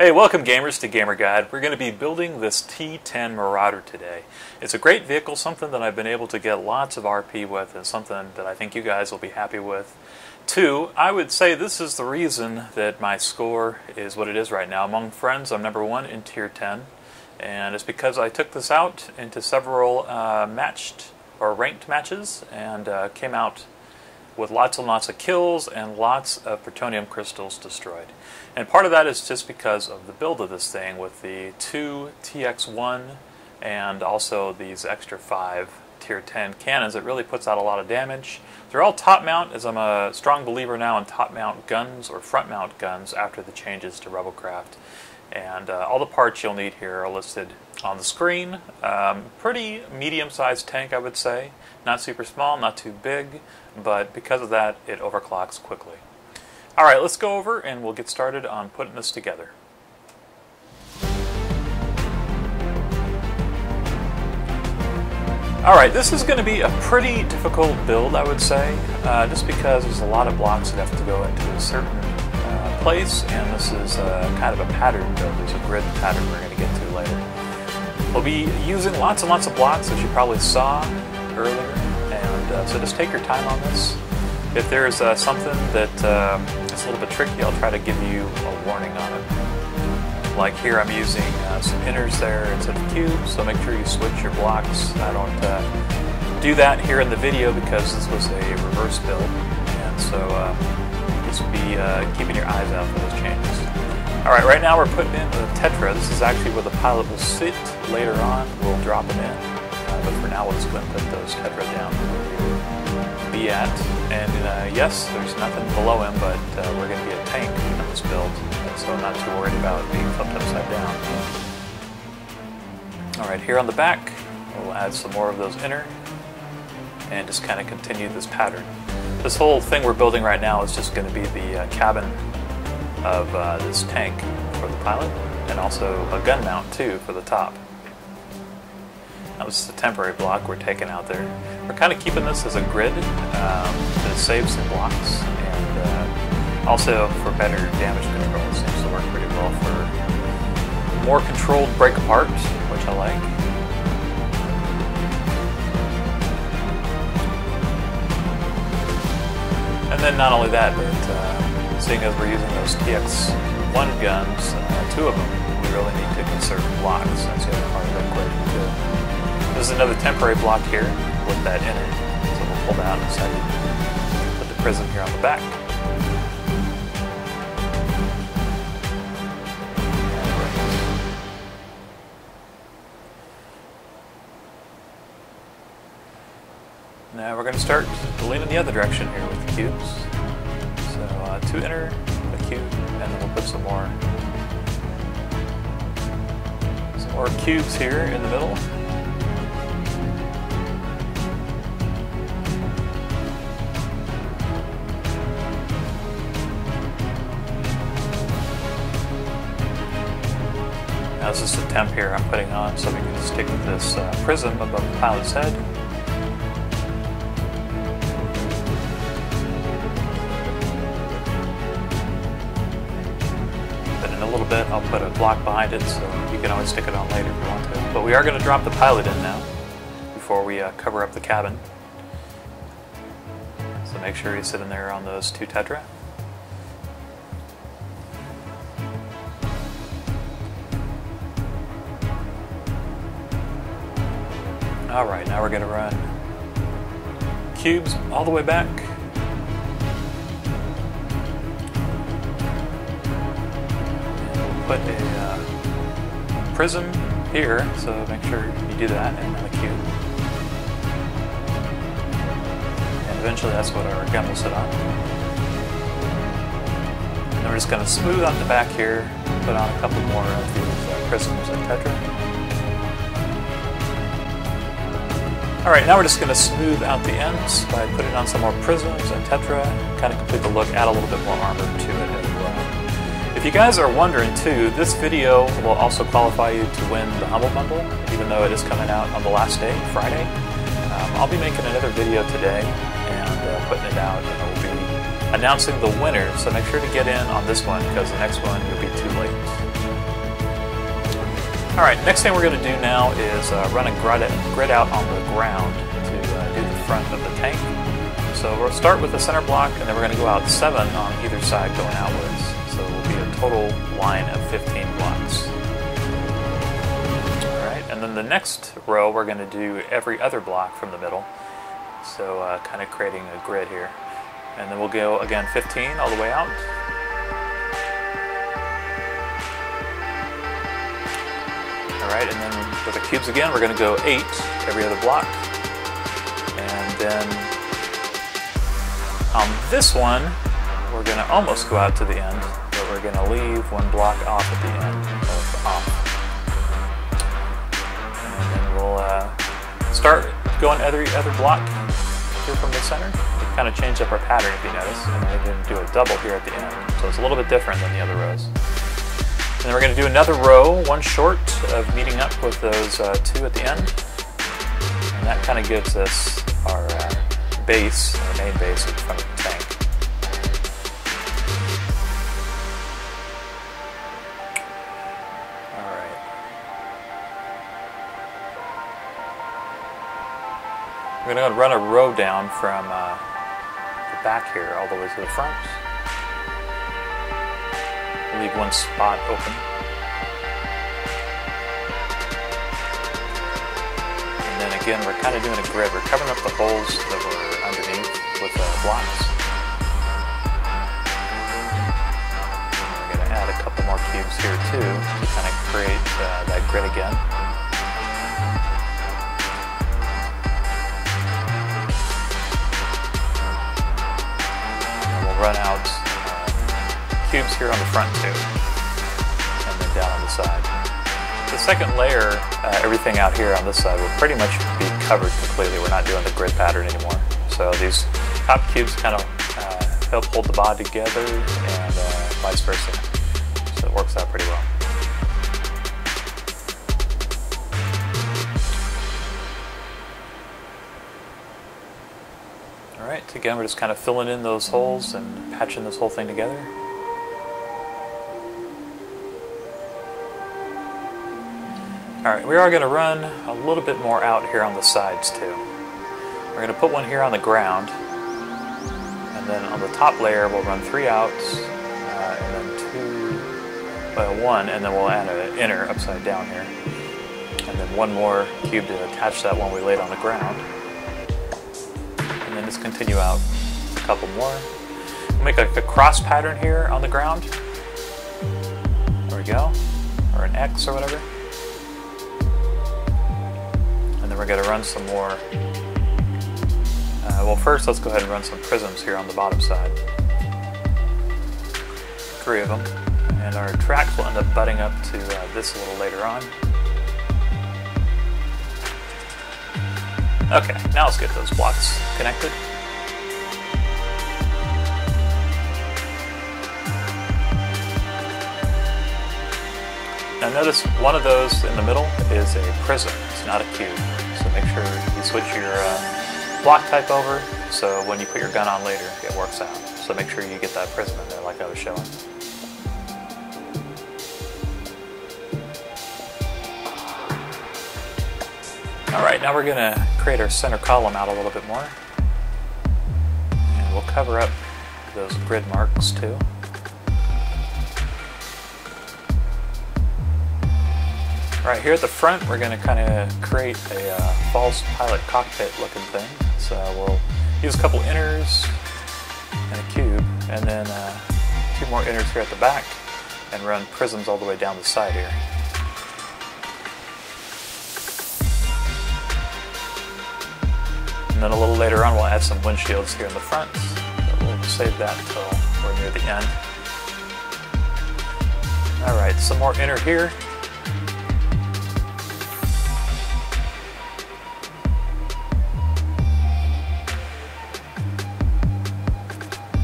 Hey, welcome gamers to GamerGuide. We're going to be building this T10 Marauder today. It's a great vehicle, something that I've been able to get lots of RP with, and something that I think you guys will be happy with. Two, I would say this is the reason that my score is what it is right now. Among friends, I'm #1 in Tier 10, and it's because I took this out into several matched or ranked matches and came out with lots and lots of kills and lots of plutonium crystals destroyed. And part of that is just because of the build of this thing with the 2 TX1 and also these extra 5 Tier 10 cannons. It really puts out a lot of damage. They're all top mount, as I'm a strong believer now in top mount guns or front mount guns after the changes to Robocraft. And all the parts you'll need here are listed on the screen. Pretty medium-sized tank, I would say. Not super small, not too big, but because of that, it overclocks quickly. Alright, let's go over and we'll get started on putting this together. Alright, this is going to be a pretty difficult build, I would say, just because there's a lot of blocks that have to go into a certain place, and this is kind of a pattern build. There's a grid pattern we're going to get to later. We'll be using lots and lots of blocks, as you probably saw earlier, and so just take your time on this. If there's something that is a little bit tricky, I'll try to give you a warning on it. Like here, I'm using some inners there instead of cubes, so make sure you switch your blocks. I don't do that here in the video because this was a reverse build, and so just be keeping your eyes out for those changes. Alright, right now we're putting in the tetra. This is actually where the pilot will sit. Later on, we'll drop him in. But for now, we'll just go and put those tetra down where we'll be at. And yes, there's nothing below him, but we're going to be a tank in this build. So I'm not too worried about being flipped upside down. Alright, here on the back, we'll add some more of those inner. And just kind of continue this pattern. This whole thing we're building right now is just going to be the cabin of this tank for the pilot, and also a gun mount too for the top. Now this is a temporary block we're taking out there. We're kind of keeping this as a grid to save some blocks, and also for better damage control. It seems to work pretty well for more controlled break apart, which I like. And then not only that, but seeing as we're using those TX1 guns, 2 of them, we really need to conserve blocks. That's the other part of the equation too. This is another temporary block here with that inner, so we'll pull that out in a second. Put the prism here on the back. Now we're going to start leaning the other direction here with the cubes. So 2 inner, a cube, and then we'll put some more cubes here in the middle. Now this is the temp here I'm putting on, so we can stick with this prism above the pilot's head. A little bit, I'll put a block behind it, so you can always stick it on later if you want to. But we are going to drop the pilot in now before we cover up the cabin. So make sure you sit in there on those 2 tetra. Alright, now we're going to run cubes all the way back. Put a prism here, so make sure you do that, and then a cube. And eventually that's what our gun will sit on. And we're just going to smooth out the back here, put on a couple more of these prisms and tetra. Alright, now we're just going to smooth out the ends by putting on some more prisms and tetra, kind of complete the look, add a little bit more armor to it as well. If you guys are wondering too, this video will also qualify you to win the Humble Bundle, even though it is coming out on the last day, Friday. I'll be making another video today and putting it out, and it will be announcing the winner, so make sure to get in on this one because the next one you'll be too late. Alright, next thing we're going to do now is run a grid out on the ground to do the front of the tank. So we'll start with the center block, and then we're going to go out 7 on either side going outwards. So it will be a total line of 15 blocks. Alright, and then the next row we're going to do every other block from the middle. So kind of creating a grid here. And then we'll go again 15 all the way out. Alright, and then with the cubes again, we're going to go 8 every other block. And then on this one, we're going to almost go out to the end, but we're going to leave 1 block off at the end of off. And then we'll start going every other block here from the center. We kind of changed up our pattern if you notice, and then we're going to do a double here at the end. So it's a little bit different than the other rows. And then we're going to do another row, 1 short of meeting up with those 2 at the end. And that kind of gives us our base, our main base at the front of the tank. Alright. We're going to run a row down from the back here all the way to the front. Leave 1 spot open. And then again, we're kind of doing a grid. We're covering up the holes that were underneath with blocks. And we're going to add a couple more cubes here too to kind of create that grid again. And we'll run out cubes here on the front too, and then down on the side. The second layer, everything out here on this side will pretty much be covered completely. We're not doing the grid pattern anymore. So these top cubes kind of help hold the bod together, and vice versa. So it works out pretty well. Alright, again we're just kind of filling in those holes and patching this whole thing together. Alright, we are going to run a little bit more out here on the sides too. We're going to put 1 here on the ground, and then on the top layer we'll run 3 outs, and then 1, and then we'll add an inner upside down here. And then 1 more cube to attach that one we laid on the ground. And then just continue out a couple more. We'll make a cross pattern here on the ground. There we go. Or an X or whatever. And then we're going to run some more. Well, first let's go ahead and run some prisms here on the bottom side. 3 of them. And our tracks will end up butting up to this a little later on. Okay, now let's get those blocks connected. Now notice one of those in the middle is a prism, it's not a cube. So make sure you switch your block type over, so when you put your gun on later, it works out. So make sure you get that prism in there like I was showing. Alright, now we're going to create our center column out a little bit more. And we'll cover up those grid marks too. Alright, here at the front we're going to kind of create a false pilot cockpit looking thing. So we'll use a couple inners and a cube, and then 2 more inners here at the back, and run prisms all the way down the side here. And then a little later on we'll add some windshields here in the front. So we'll save that until we're near the end. Alright, some more inner here.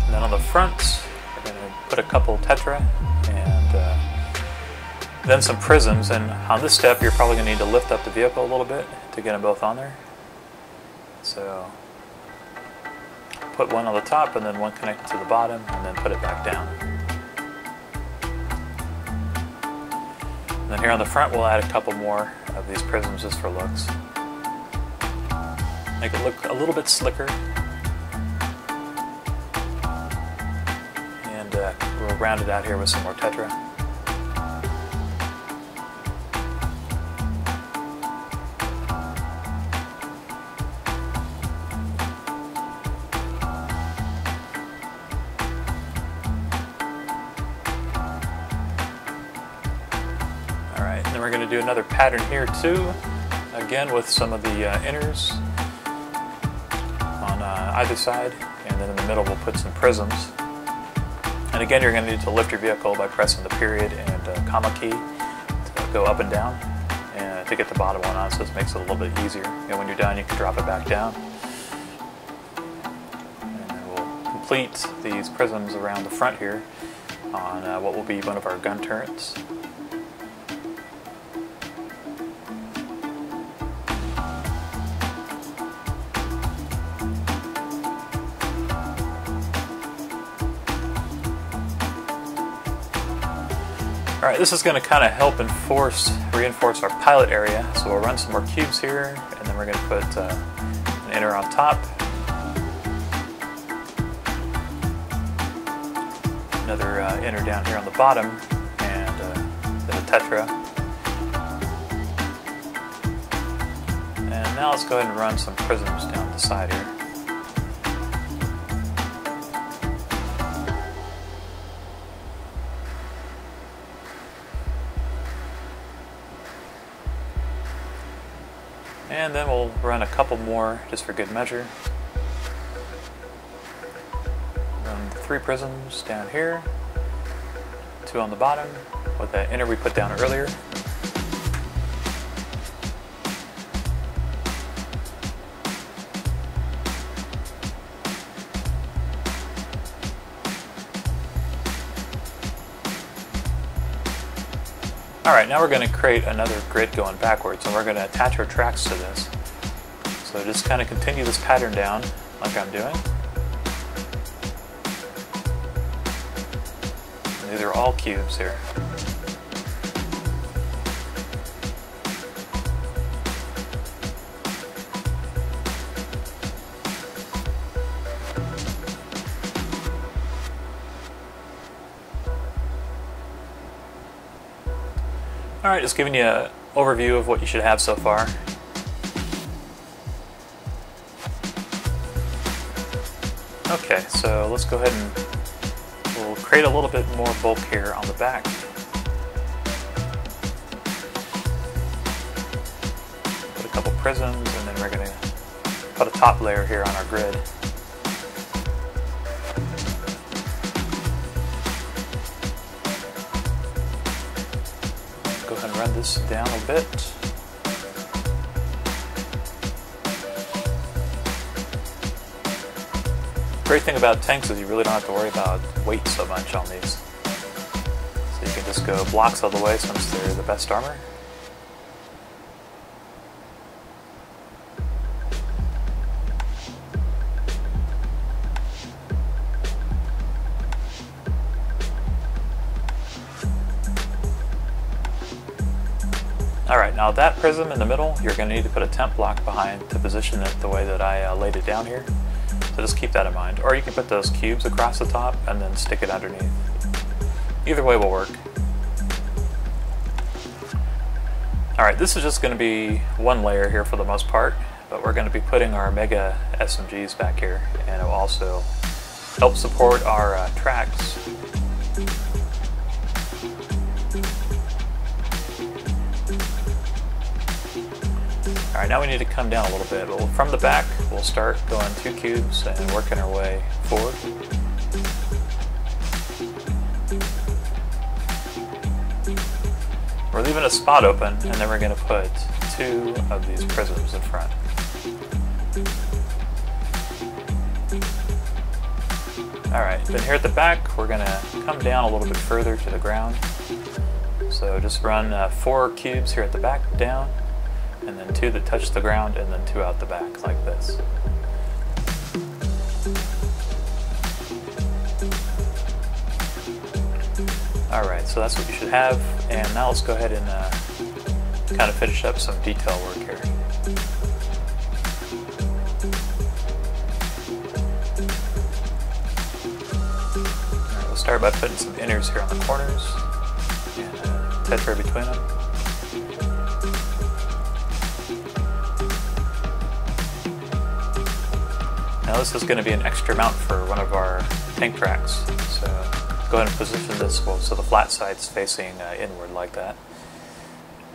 And then on the front, we're going to put a couple tetra and then some prisms. And on this step you're probably going to need to lift up the vehicle a little bit to get them both on there. So put one on the top and then one connected to the bottom, and then put it back down. And then here on the front we'll add a couple more of these prisms just for looks. Make it look a little bit slicker. And we'll round it out here with some more tetra. Alright, and then we're going to do another pattern here too, again with some of the inners on either side, and then in the middle we'll put some prisms. And again, you're going to need to lift your vehicle by pressing the period and comma key to go up and down and to get the bottom one on, so this makes it a little bit easier. And when you're done, you can drop it back down. And then we'll complete these prisms around the front here on what will be one of our gun turrets. Alright, this is going to kind of help reinforce our pilot area, so we'll run some more cubes here, and then we're going to put an inner on top, another inner down here on the bottom, and then a tetra. And now let's go ahead and run some prisms down the side here. And then we'll run a couple more just for good measure. Run 3 prisms down here, 2 on the bottom with that inner we put down earlier. Alright, now we're going to create another grid going backwards, and we're going to attach our tracks to this. So just kind of continue this pattern down like I'm doing. And these are all cubes here. Alright, just giving you an overview of what you should have so far. Okay, so let's go ahead and we'll create a little bit more bulk here on the back. Put a couple prisms, and then we're going to put a top layer here on our grid. Go ahead and run this down a bit. The great thing about tanks is you really don't have to worry about weight so much on these. So you can just go blocks all the way since they're the best armor. Alright, now that prism in the middle, you're going to need to put a temp block behind to position it the way that I laid it down here. So just keep that in mind. Or you can put those cubes across the top and then stick it underneath. Either way will work. Alright, this is just going to be one layer here for the most part, but we're going to be putting our mega SMGs back here, and it will also help support our tracks. Alright, now we need to come down a little bit. Well, from the back, we'll start going 2 cubes and working our way forward. We're leaving a spot open, and then we're going to put 2 of these prisms in front. Alright, then here at the back, we're going to come down a little bit further to the ground. So just run 4 cubes here at the back, down, and then 2 that touch the ground, and then 2 out the back, like this. Alright, so that's what you should have, and now let's go ahead and kind of finish up some detail work here. Alright, we'll start by putting some inners here on the corners, and tetra between them. Now this is going to be an extra mount for one of our tank tracks, so go ahead and position this so the flat side's facing inward like that.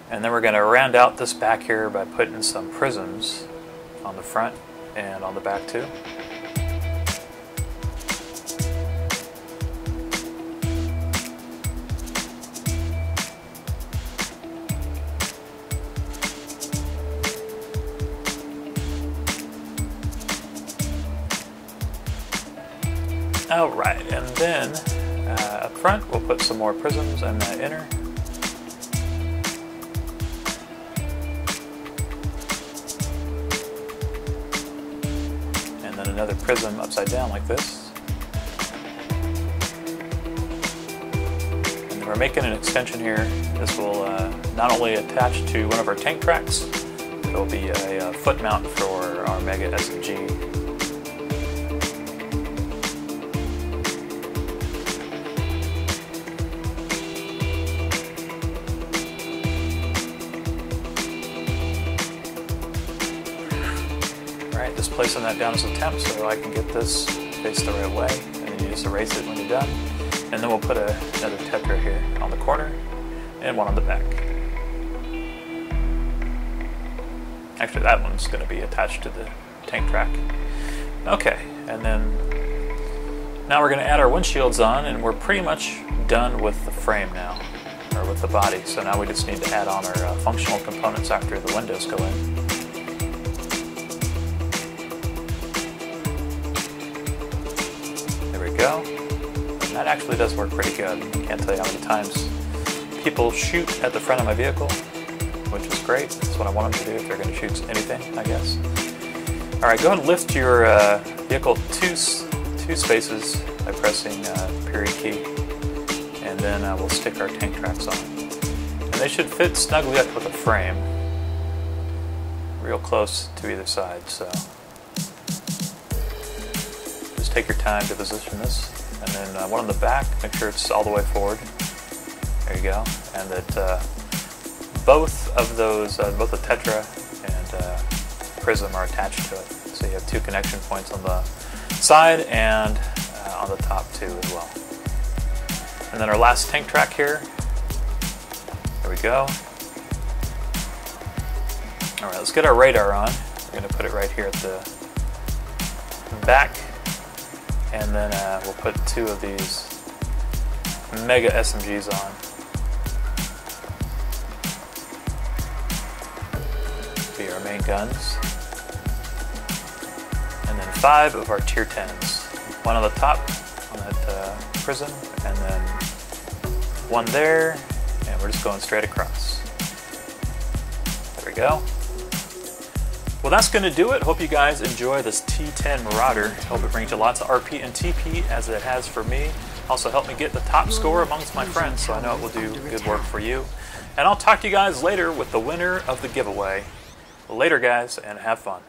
And then we're going to round out this back here by putting some prisms on the front and on the back too. Alright, and then up front we'll put some more prisms in that inner. And then another prism upside down like this. And then we're making an extension here. This will not only attach to one of our tank tracks, it'll be a foot mount for our Mega SMG. Just placing that down as a temp so I can get this faced the right way, and then you just erase it when you're done. And then we'll put another tetra here on the corner and one on the back. Actually, that one's going to be attached to the tank track. Okay, and then now we're going to add our windshields on, and we're pretty much done with the frame now, or with the body. So now we just need to add on our functional components after the windows go in. Go. And that actually does work pretty good. I can't tell you how many times people shoot at the front of my vehicle, which is great. That's what I want them to do if they're going to shoot anything, I guess. Alright, go ahead and lift your vehicle two spaces by pressing period key, and then we'll stick our tank tracks on. And they should fit snugly up with a frame, real close to either side, so take your time to position this, and then one on the back, make sure it's all the way forward. There you go. And that both of those, both the tetra and prism are attached to it. So you have two connection points on the side and on the top too as well. And then our last tank track here. There we go. Alright, let's get our radar on. We're going to put it right here at the back. And then we'll put two of these Mega SMGs on. Be our main guns. And then 5 of our tier 10s. One on the top on that prism, and then one there, and we're just going straight across. There we go. Well, that's going to do it. Hope you guys enjoy this T10 Marauder. Hope it brings you lots of RP and TP as it has for me. Also help me get the top score amongst my friends, so I know it will do good work for you. And I'll talk to you guys later with the winner of the giveaway. Later, guys, and have fun.